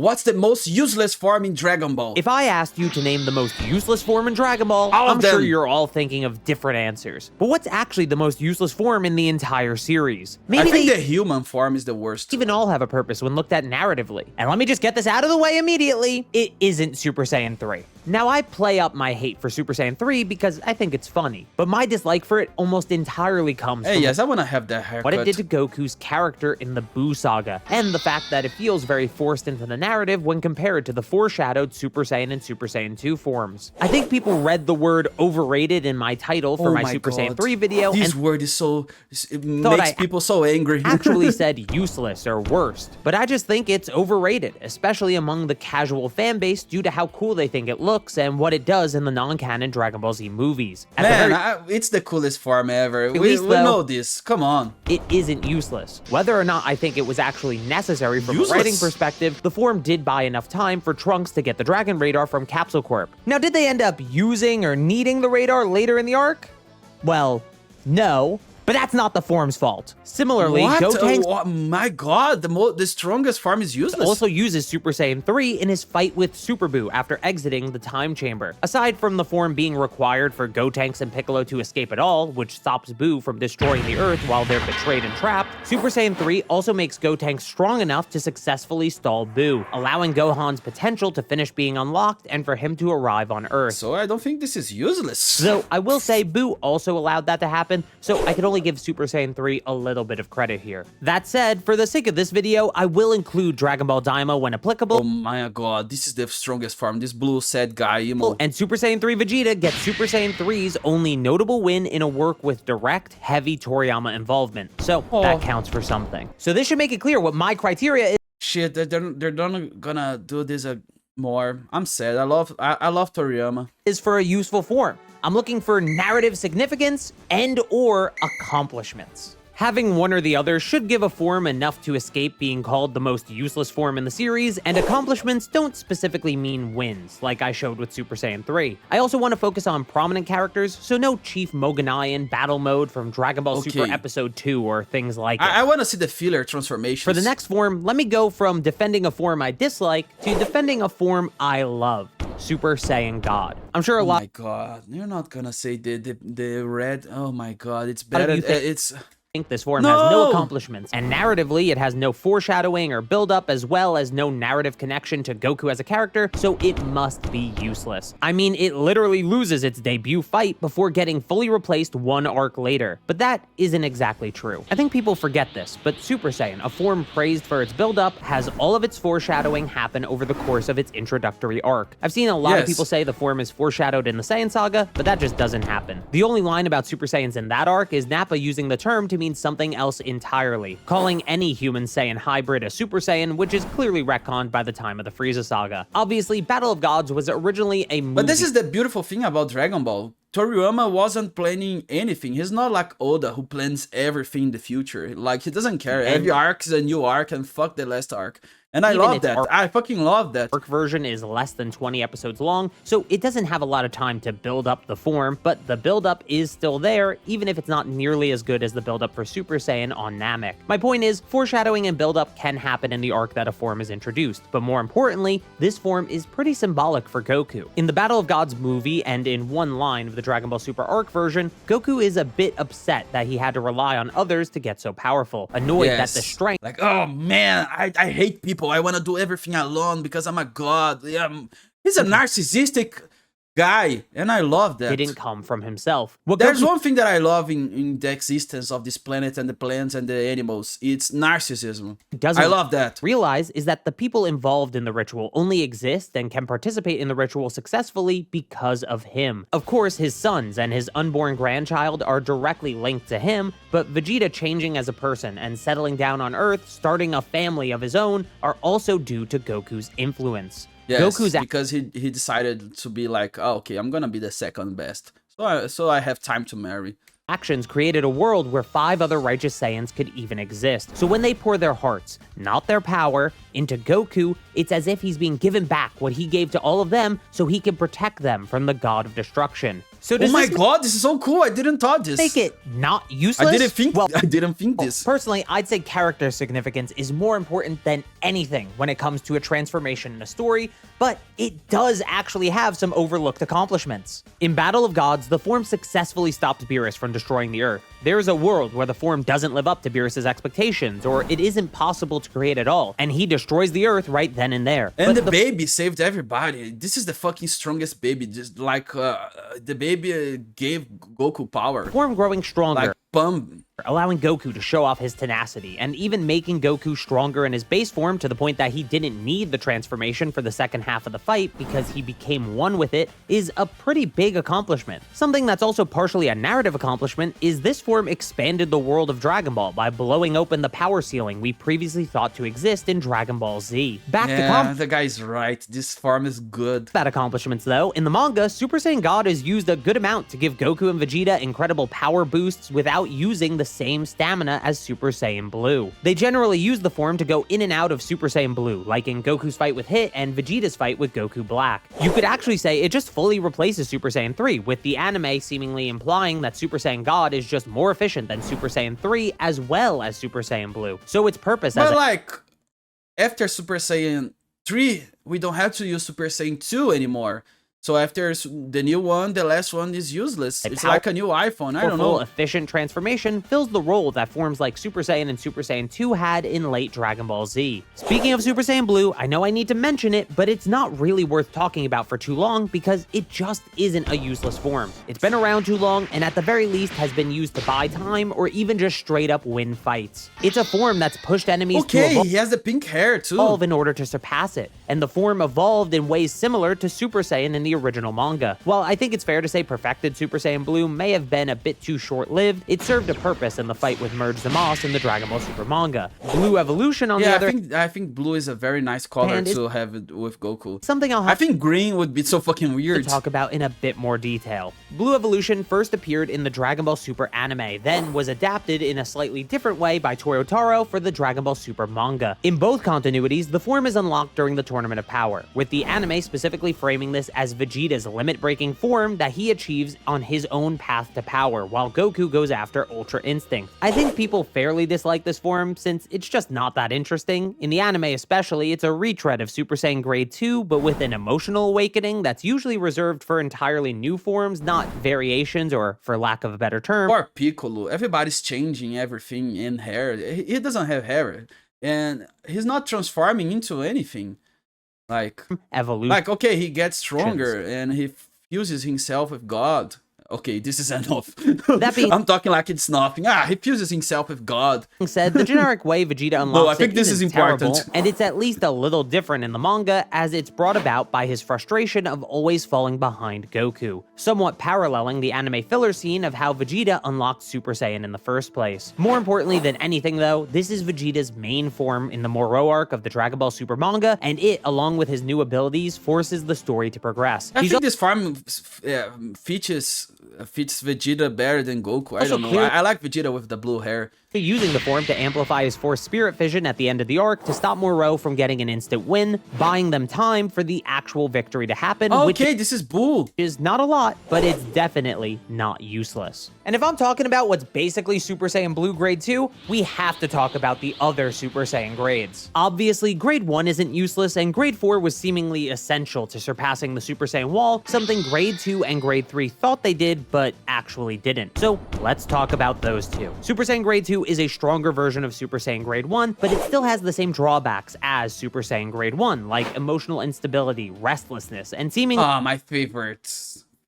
What's the most useless form in Dragon Ball? If I asked you to name the most useless form in Dragon Ball, I'm sure you're all thinking of different answers. But what's actually the most useless form in the entire series? Maybe I think the human form is the worst. Even all have a purpose when looked at narratively. And let me just get this out of the way immediately. It isn't Super Saiyan 3. Now, I play up my hate for Super Saiyan 3 because I think it's funny, but my dislike for it almost entirely comes from yes, I want to have that haircut. What it did to Goku's character in the Buu saga, and the fact that it feels very forced into the narrative when compared to the foreshadowed Super Saiyan and Super Saiyan 2 forms. I think people read the word overrated in my title for my Super Saiyan 3 video, this word is so, it makes people so angry. Actually said useless or worst, but I just think it's overrated, especially among the casual fan base due to how cool they think it looks and what it does in the non-canon Dragon Ball Z movies. Man, it's the coolest form ever. We know this. Come on. It isn't useless. Whether or not I think it was actually necessary from a writing perspective, the form did buy enough time for Trunks to get the Dragon Radar from Capsule Corp. Now, did they end up using or needing the radar later in the arc? Well, no. But that's not the form's fault. Similarly, Gotenks... Oh my god, the strongest form is useless. Also uses Super Saiyan 3 in his fight with Super Buu after exiting the time chamber. Aside from the form being required for Gotenks and Piccolo to escape at all, which stops Buu from destroying the Earth while they're betrayed and trapped, Super Saiyan 3 also makes Gotenks strong enough to successfully stall Buu, allowing Gohan's potential to finish being unlocked and for him to arrive on Earth. So I don't think this is useless. So I will say Buu also allowed that to happen, so I can only give Super Saiyan 3 a little bit of credit here. That said, for the sake of this video, I will include Dragon Ball Daima when applicable. Oh my god, this is the strongest form, this blue sad guy, emo. And Super Saiyan 3 Vegeta gets Super Saiyan 3's only notable win in a work with direct, heavy Toriyama involvement. So that counts for something. So this should make it clear what my criteria is. Shit, they're not gonna do this more. I'm sad. I love Toriyama. Is for a useful form. I'm looking for narrative significance and or accomplishments. Having one or the other should give a form enough to escape being called the most useless form in the series, and accomplishments don't specifically mean wins, like I showed with Super Saiyan 3. I also want to focus on prominent characters, so no Chief Moganayan in battle mode from Dragon Ball Super Episode 2 or things like it. I want to see the filler transformations. For the next form, let me go from defending a form I dislike to defending a form I love. Super Saiyan God. I'm sure a lot- Oh my god, you're not gonna say the red. Oh my god, it's better. It's... This form has no accomplishments, and narratively it has no foreshadowing or build-up, as well as no narrative connection to Goku as a character, so it must be useless. I mean, it literally loses its debut fight before getting fully replaced one arc later, but that isn't exactly true. I think people forget this, but Super Saiyan, a form praised for its build-up, has all of its foreshadowing happen over the course of its introductory arc. I've seen a lot of people say the form is foreshadowed in the Saiyan saga, but that just doesn't happen. The only line about Super Saiyans in that arc is Nappa using the term to mean something else entirely, calling any human Saiyan hybrid a Super Saiyan, which is clearly retconned by the time of the Frieza saga. Obviously, Battle of Gods was originally a movie. But this is the beautiful thing about Dragon Ball. Toriyama wasn't planning anything. He's not like Oda, who plans everything in the future. Like, he doesn't care. Every arc is a new arc, and fuck the last arc. And I love that. I fucking love that. Arc version is less than 20 episodes long, so it doesn't have a lot of time to build up the form, but the build-up is still there, even if it's not nearly as good as the build-up for Super Saiyan on Namek. My point is, foreshadowing and build-up can happen in the arc that a form is introduced, but more importantly, this form is pretty symbolic for Goku. In the Battle of Gods movie, and in one line of the Dragon Ball Super arc version, Goku is a bit upset that he had to rely on others to get so powerful, annoyed that the strength— like, oh man, I hate people. I want to do everything alone because I'm a god. He's a narcissistic guy, and I love that. Didn't come from himself. There's one thing that I love in the existence of this planet and the plants and the animals. It's narcissism. I love that. Realize is that the people involved in the ritual only exist and can participate in the ritual successfully because of him. Of course, his sons and his unborn grandchild are directly linked to him, but Vegeta changing as a person and settling down on Earth, starting a family of his own, are also due to Goku's influence. Yes, because he decided to be like, oh, okay, I'm gonna be the second best. So I have time to marry. Actions created a world where 5 other righteous Saiyans could even exist. So when they pour their hearts, not their power, into Goku, it's as if he's being given back what he gave to all of them so he can protect them from the god of destruction. So oh my god, this is so cool. I didn't thought this. Make it not useless? I didn't think this. Personally, I'd say character significance is more important than anything when it comes to a transformation in a story, but it does actually have some overlooked accomplishments. In Battle of Gods, the form successfully stopped Beerus from destroying the Earth. There is a world where the form doesn't live up to Beerus' expectations, or it isn't possible to create at all, and he destroys the Earth right then and there. And the baby saved everybody. This is the fucking strongest baby. Just like the baby gave Goku power. Form growing stronger. Like Bum. Allowing Goku to show off his tenacity, and even making Goku stronger in his base form to the point that he didn't need the transformation for the second half of the fight because he became one with it, is a pretty big accomplishment. Something that's also partially a narrative accomplishment is this form expanded the world of Dragon Ball by blowing open the power ceiling we previously thought to exist in Dragon Ball Z. The guy's right. This form is good. Bad accomplishments though. In the manga, Super Saiyan God is used a good amount to give Goku and Vegeta incredible power boosts without using the same stamina as Super Saiyan Blue. They generally use the form to go in and out of Super Saiyan Blue, like in Goku's fight with Hit and Vegeta's fight with Goku Black. You could actually say it just fully replaces Super Saiyan 3, with the anime seemingly implying that Super Saiyan God is just more efficient than Super Saiyan 3 as well as Super Saiyan Blue. So its purpose as after Super Saiyan 3, we don't have to use Super Saiyan 2 anymore. So after the new one, the last one is useless. It's like a new iPhone. I don't know. Efficient transformation fills the role that forms like Super Saiyan and Super Saiyan 2 had in late Dragon Ball Z. Speaking of Super Saiyan Blue, I know I need to mention it, but it's not really worth talking about for too long because it just isn't a useless form. It's been around too long and at the very least has been used to buy time or even just straight up win fights. It's a form that's pushed enemies to evolve. He has the pink hair too. In order to surpass it, and the form evolved in ways similar to Super Saiyan in the original manga. While I think it's fair to say perfected Super Saiyan Blue may have been a bit too short-lived, it served a purpose in the fight with Merge Zamasu in the Dragon Ball Super manga. Blue Evolution on the other... I think blue is a very nice color to have it with Goku. Something I'll have I think green would be so fucking weird to talk about in a bit more detail. Blue Evolution first appeared in the Dragon Ball Super anime, then was adapted in a slightly different way by Toyotaro for the Dragon Ball Super manga. In both continuities, the form is unlocked during the Tournament of Power, with the anime specifically framing this as Vegeta's limit-breaking form that he achieves on his own path to power, while Goku goes after Ultra Instinct. I think people fairly dislike this form since it's just not that interesting. In the anime especially, it's a retread of Super Saiyan Grade 2, but with an emotional awakening that's usually reserved for entirely new forms, not variations or, for lack of a better term... Or Piccolo. Everybody's changing everything in hair. He doesn't have hair. And he's not transforming into anything. Like evolution. Like, okay, he gets stronger and he fuses himself with God. Okay, this is enough. I'm talking like it's nothing. He fuses himself with God. Said the generic way Vegeta unlocks I think this is important. Terrible, and it's at least a little different in the manga, as it's brought about by his frustration of always falling behind Goku, somewhat paralleling the anime filler scene of how Vegeta unlocked Super Saiyan in the first place. More importantly than anything though, this is Vegeta's main form in the Moro arc of the Dragon Ball Super manga, and it, along with his new abilities, forces the story to progress. I think this form fits Vegeta better than Goku. I don't know. I like Vegeta with the blue hair. Using the form to amplify his Force Spirit Fission at the end of the arc to stop Moro from getting an instant win, buying them time for the actual victory to happen. Okay, this is bull. Is not a lot, but it's definitely not useless. And if I'm talking about what's basically Super Saiyan Blue Grade 2, we have to talk about the other Super Saiyan grades. Obviously, Grade 1 isn't useless, and Grade 4 was seemingly essential to surpassing the Super Saiyan wall, something Grade 2 and Grade 3 thought they did, but actually didn't. So let's talk about those two. Super Saiyan Grade 2 is a stronger version of Super Saiyan Grade 1, but it still has the same drawbacks as Super Saiyan Grade 1, like emotional instability, restlessness, and seemingly my favorite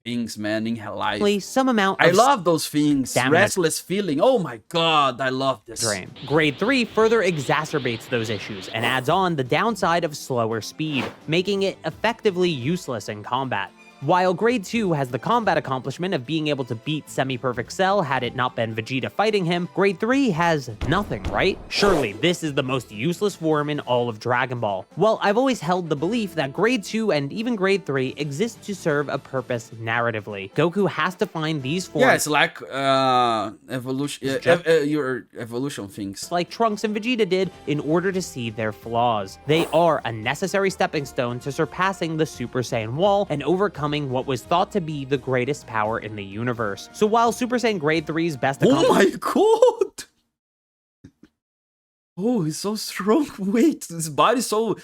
things, man, in life. Some amount of I love those things. Restless feeling. Oh my god, I love this. Drain. Grade 3 further exacerbates those issues and adds on the downside of slower speed, making it effectively useless in combat. While Grade 2 has the combat accomplishment of being able to beat Semi-Perfect Cell had it not been Vegeta fighting him, Grade 3 has nothing, right? Surely this is the most useless form in all of Dragon Ball. Well, I've always held the belief that Grade 2 and even Grade 3 exist to serve a purpose narratively. Goku has to find these forms. Yeah, it's like evolution, your evolution things. Like Trunks and Vegeta did in order to see their flaws. They are a necessary stepping stone to surpassing the Super Saiyan wall and overcoming what was thought to be the greatest power in the universe. So while Super Saiyan Grade 3's best Oh my god! Oh, he's so strong. Wait, his body's so...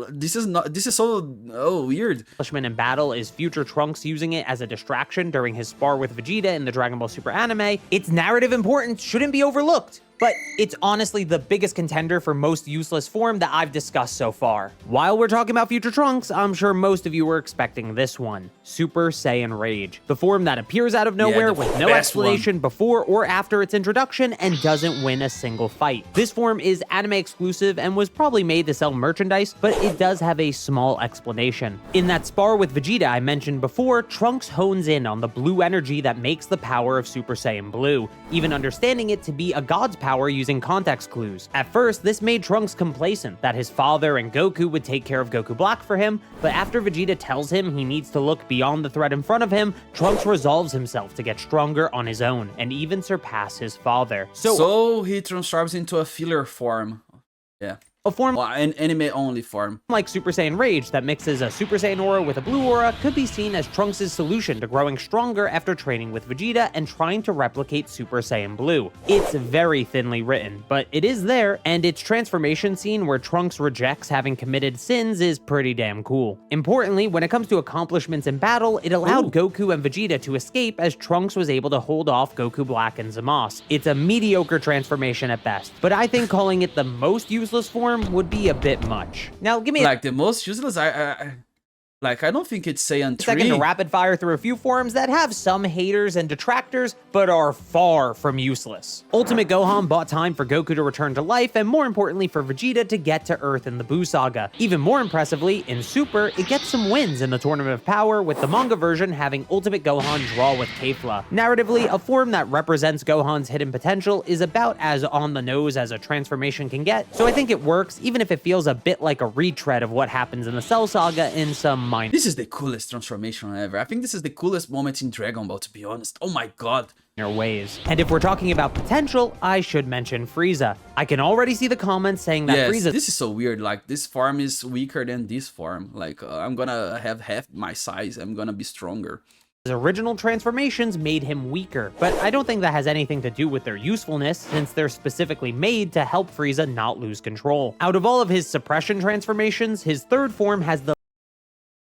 This is so... Oh, weird. Accomplishment in battle is future Trunks using it as a distraction during his spar with Vegeta in the Dragon Ball Super anime. Its narrative importance shouldn't be overlooked, but it's honestly the biggest contender for most useless form that I've discussed so far. While we're talking about future Trunks, I'm sure most of you were expecting this one, Super Saiyan Rage, the form that appears out of nowhere with no explanation before or after its introduction and doesn't win a single fight. This form is anime exclusive and was probably made to sell merchandise, but it does have a small explanation. In that spar with Vegeta I mentioned before, Trunks hones in on the blue energy that makes the power of Super Saiyan Blue, even understanding it to be a god's power using context clues. At first, this made Trunks complacent that his father and Goku would take care of Goku Black for him, but after Vegeta tells him he needs to look beyond the threat in front of him, Trunks resolves himself to get stronger on his own and even surpass his father. So he transforms into a filler form. Yeah. A form, an anime-only form, like Super Saiyan Rage that mixes a Super Saiyan aura with a blue aura, could be seen as Trunks' solution to growing stronger after training with Vegeta and trying to replicate Super Saiyan Blue. It's very thinly written, but it is there, and its transformation scene where Trunks rejects having committed sins is pretty damn cool. Importantly, when it comes to accomplishments in battle, it allowed Goku and Vegeta to escape as Trunks was able to hold off Goku Black and Zamasu. It's a mediocre transformation at best, but I think calling it the most useless form would be a bit much. Now, give me like the most useless. I don't think it's Saiyan 3. Second to rapid fire through a few forms that have some haters and detractors, but are far from useless. Ultimate Gohan bought time for Goku to return to life, and more importantly for Vegeta to get to Earth in the Buu Saga. Even more impressively, in Super, it gets some wins in the Tournament of Power, with the manga version having Ultimate Gohan draw with Kefla. Narratively, a form that represents Gohan's hidden potential is about as on the nose as a transformation can get, so I think it works, even if it feels a bit like a retread of what happens in the Cell Saga in some This is the coolest transformation ever. I think this is the coolest moment in Dragon Ball, to be honest. Oh my god. Ways. And if we're talking about potential, I should mention Frieza. I can already see the comments saying that Frieza... This is so weird. Like, this form is weaker than this form. Like, I'm gonna have half my size. I'm gonna be stronger. His original transformations made him weaker, but I don't think that has anything to do with their usefulness, since they're specifically made to help Frieza not lose control. Out of all of his suppression transformations, his third form has the...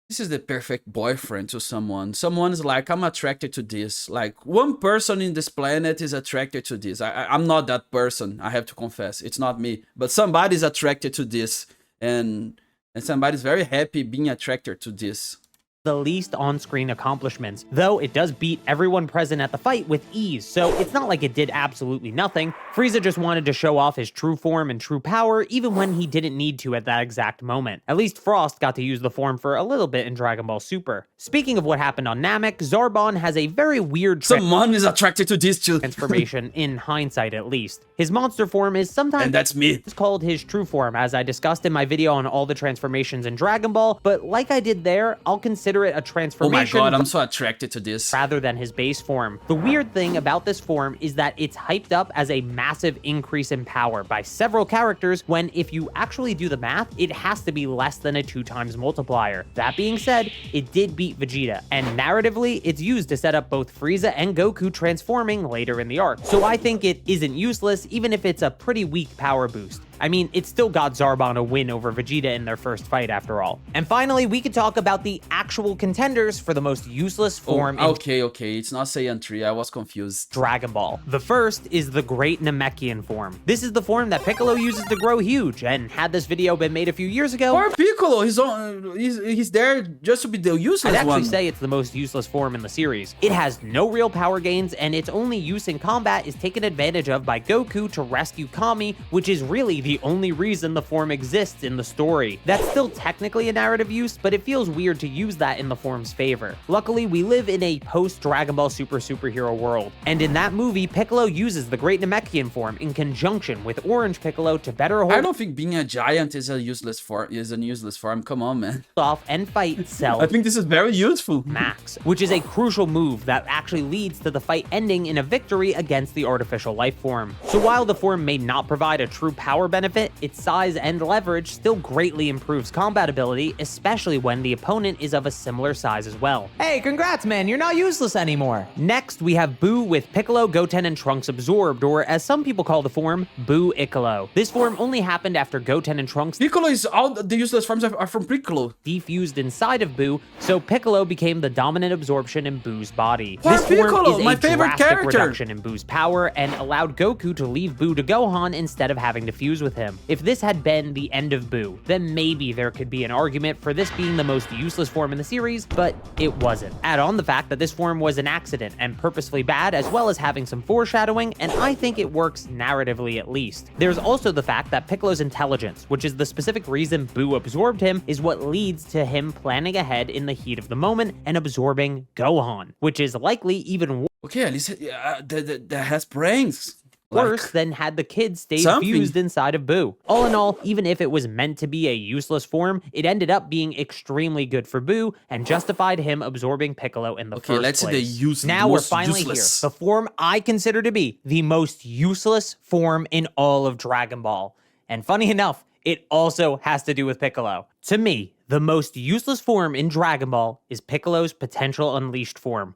This is the perfect boyfriend to someone. Someone's like, I'm attracted to this. Like, one person in this planet is attracted to this. I'm not that person, I have to confess. It's not me. But somebody's attracted to this. And somebody's very happy being attracted to this. The least on-screen accomplishments, though it does beat everyone present at the fight with ease, so it's not like it did absolutely nothing. Frieza just wanted to show off his true form and true power, even when he didn't need to at that exact moment. At least Frost got to use the form for a little bit in Dragon Ball Super. Speaking of what happened on Namek, Zarbon has a very weird someone is attracted to this too. Transformation, in hindsight at least. His monster form is sometimes... And that's me. It's called his true form, as I discussed in my video on all the transformations in Dragon Ball, but like I did there, I'll consider it a transformation. Oh my god, I'm so attracted to this. Rather than his base form. The weird thing about this form is that it's hyped up as a massive increase in power by several characters, when if you actually do the math, it has to be less than a 2x multiplier. That being said, it did beat Vegeta, and narratively, it's used to set up both Frieza and Goku transforming later in the arc. So I think it isn't useless, even if it's a pretty weak power boost. I mean, it still got Zarbon a win over Vegeta in their first fight after all. And finally, we could talk about the actual contenders for the most useless form in okay, it's not Saiyan 3, I was confused. Dragon Ball. The first is the Great Namekian form. This is the form that Piccolo uses to grow huge, and had this video been made a few years ago... Or Piccolo, he's there just to be the useless one. I'd actually say it's the most useless form in the series. It has no real power gains, and its only use in combat is taken advantage of by Goku to rescue Kami, which is really the only reason the form exists in the story. That's still technically a narrative use, but it feels weird to use that in the form's favor. Luckily, we live in a post-Dragon Ball Super superhero world, and in that movie, Piccolo uses the Great Namekian form in conjunction with Orange Piccolo to better hold... I don't think being a giant is a useless form. Come on, man. ...off and fight Cell. I think this is very useful. Max, which is a crucial move that actually leads to the fight ending in a victory against the artificial life form. So while the form may not provide a true power benefit benefit, its size and leverage still greatly improves combat ability, especially when the opponent is of a similar size as well. Hey, congrats, man, you're not useless anymore. Next, we have Buu with Piccolo, Goten, and Trunks absorbed, or as some people call the form, Buu-Iccolo. This form only happened after Goten and Trunks Piccolo is all the useless forms are from Piccolo. defused inside of Buu, so Piccolo became the dominant absorption in Buu's body. Poor This form Piccolo, is my a favorite drastic character. reduction in Buu's power and allowed Goku to leave Buu to Gohan instead of having to fuse with him. If this had been the end of Buu, then maybe there could be an argument for this being the most useless form in the series, but it wasn't. Add on the fact that this form was an accident and purposefully bad, as well as having some foreshadowing, and I think it works narratively at least. There's also the fact that Piccolo's intelligence, which is the specific reason Buu absorbed him, is what leads to him planning ahead in the heat of the moment and absorbing Gohan, which is likely even Okay, at least that has brains. worse than had the kid stayed something. fused inside of Buu. All in all, even if it was meant to be a useless form, it ended up being extremely good for Buu and justified him absorbing Piccolo in the first let's see place. the use. Now we're most finally useless. here. The form I consider to be the most useless form in all of Dragon Ball. And funny enough, it also has to do with Piccolo. To me, the most useless form in Dragon Ball is Piccolo's potential unleashed form.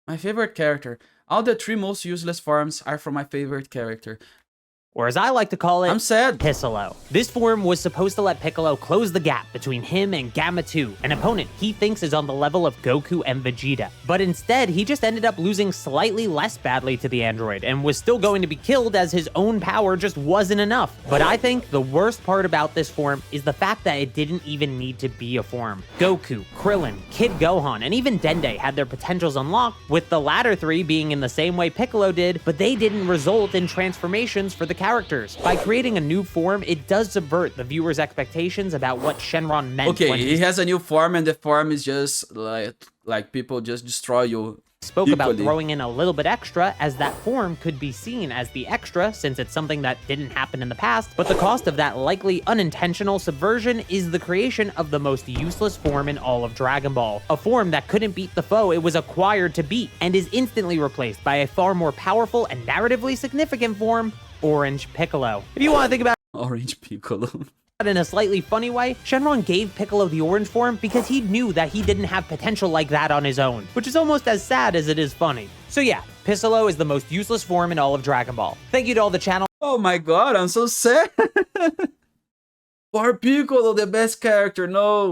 My favorite character. All the 3 most useless forms are from my favorite character. Or as I like to call it, I'm sad. Piccolo. This form was supposed to let Piccolo close the gap between him and Gamma 2, an opponent he thinks is on the level of Goku and Vegeta. But instead, he just ended up losing slightly less badly to the android and was still going to be killed as his own power just wasn't enough. But I think the worst part about this form is the fact that it didn't even need to be a form. Goku, Krillin, Kid Gohan, and even Dende had their potentials unlocked, with the latter 3 being in the same way Piccolo did, but they didn't result in transformations for the characters. By creating a new form, it does subvert the viewer's expectations about what Shenron meant Okay, when he has a new form, and the form is just like people just destroy you. spoke about equally. throwing in a little bit extra, as that form could be seen as the extra since it's something that didn't happen in the past, but the cost of that likely unintentional subversion is the creation of the most useless form in all of Dragon Ball. A form that couldn't beat the foe it was acquired to beat, and is instantly replaced by a far more powerful and narratively significant form, Orange Piccolo. If you want to think about Orange Piccolo. it in a slightly funny way, Shenron gave Piccolo the orange form because he knew that he didn't have potential like that on his own, which is almost as sad as it is funny. So yeah, Piccolo is the most useless form in all of Dragon Ball. Thank you to all the channel. Oh my god, I'm so sad. Poor Piccolo, the best character. No.